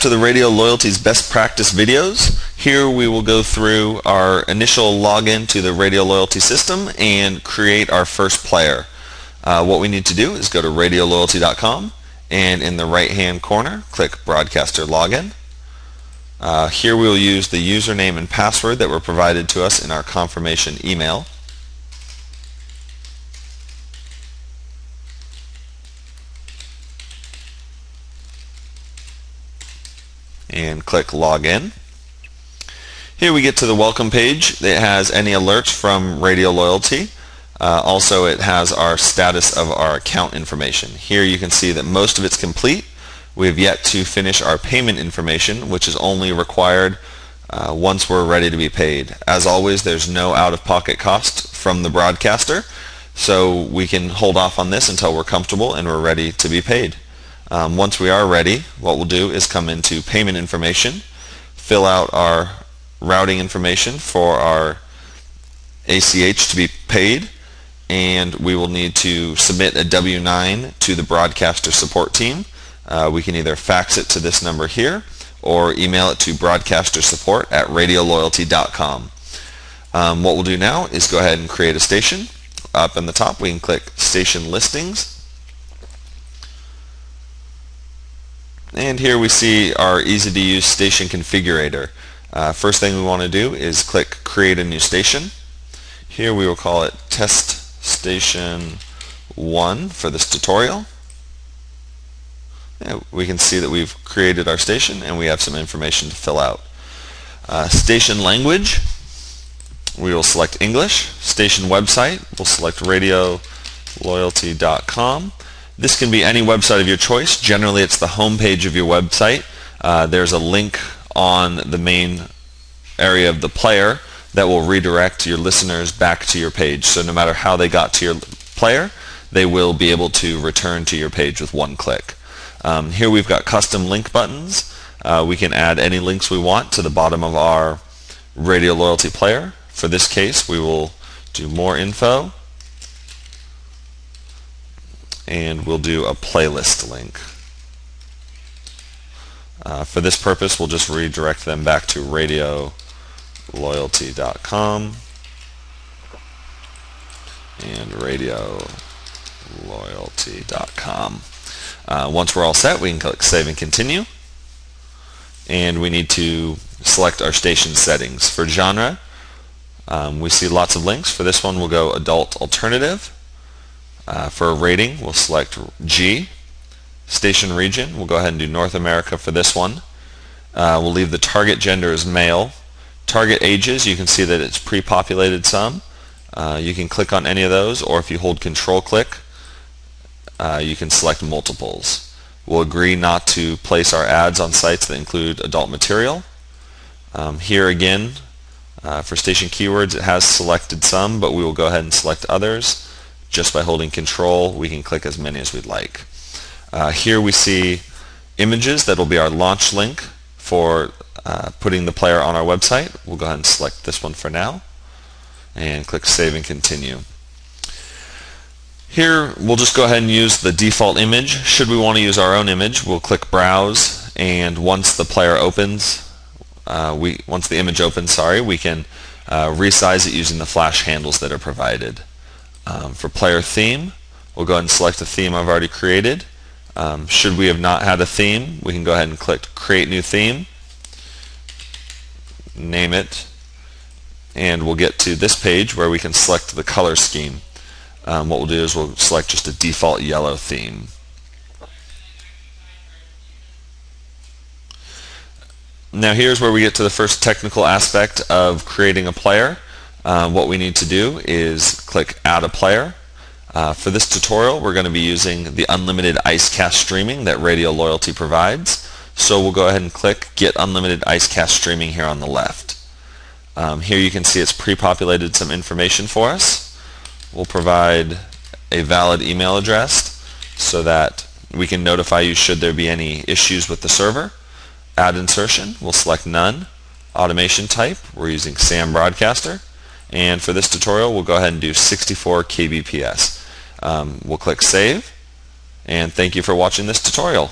to the Radio Loyalty's Best Practice videos. Here we will go through our initial login to the Radio Loyalty system and create our first player. What we need to do is go to radioloyalty.com and in the right hand corner click Broadcaster Login. Here we will use the username and password that were provided to us in our confirmation email. And click Login. Here we get to the welcome page that has any alerts from Radio Loyalty. Also it has our status of our account information. Here you can see that most of it's complete. We have yet to finish our payment information, which is only required once we're ready to be paid. As always, there's no out-of-pocket cost from the broadcaster, so we can hold off on this until we're comfortable and we're ready to be paid. Once we are ready, what we'll do is come into payment information, fill out our routing information for our ACH to be paid, and we will need to submit a W-9 to the broadcaster support team. We can either fax it to this number here or email it to broadcastersupport@radioloyalty.com. What we'll do now is go ahead and create a station. Up in the top we can click Station Listings. And here we see our easy to use station configurator. First thing we want to do is click Create a New Station. Here we will call it Test Station 1 for this tutorial. We can see that we've created our station and we have some information to fill out. Station language, we will select English. Station website, we'll select radioloyalty.com. This can be any website of your choice. Generally it's the home page of your website. There's a link on the main area of the player that will redirect your listeners back to your page. So no matter how they got to your player, they will be able to return to your page with one click. Here we've got custom link buttons. We can add any links we want to the bottom of our Radio Loyalty player. For this case, we will do more info, and we'll do a playlist link. For this purpose, we'll just redirect them back to radioloyalty.com and radioloyalty.com. Once we're all set, we can click Save and Continue. And we need to select our station settings. For genre, we see lots of links. For this one, we'll go Adult Alternative. For a rating, we'll select G. Station region, we'll go ahead and do North America for this one. We'll leave the target gender as male. Target ages, you can see that it's pre-populated some. You can click on any of those, or if you hold Control click, you can select multiples. We'll agree not to place our ads on sites that include adult material. Here again, for station keywords, it has selected some, but we will go ahead and select others. Just by holding Control, we can click as many as we'd like. Here we see images that will be our launch link for putting the player on our website. We'll go ahead and select this one for now and click Save and Continue. Here we'll just go ahead and use the default image. Should we want to use our own image, we'll click Browse, and once the player opens, once the image opens, we can resize it using the flash handles that are provided. For player theme, we'll go ahead and select a theme I've already created. Should we have not had a theme, we can go ahead and click Create New Theme, name it, and we'll get to this page where we can select the color scheme. What we'll do is we'll select just a default yellow theme. Now here's where we get to the first technical aspect of creating a player. What we need to do is click Add a Player. For this tutorial, we're going to be using the unlimited IceCast streaming that Radio Loyalty provides. So we'll go ahead and click Get Unlimited IceCast Streaming here on the left. Here you can see it's pre-populated some information for us. We'll provide a valid email address so that we can notify you should there be any issues with the server. Ad insertion, we'll select None. Automation type, we're using SAM Broadcaster. And for this tutorial, we'll go ahead and do 64 kbps. We'll click Save, and thank you for watching this tutorial.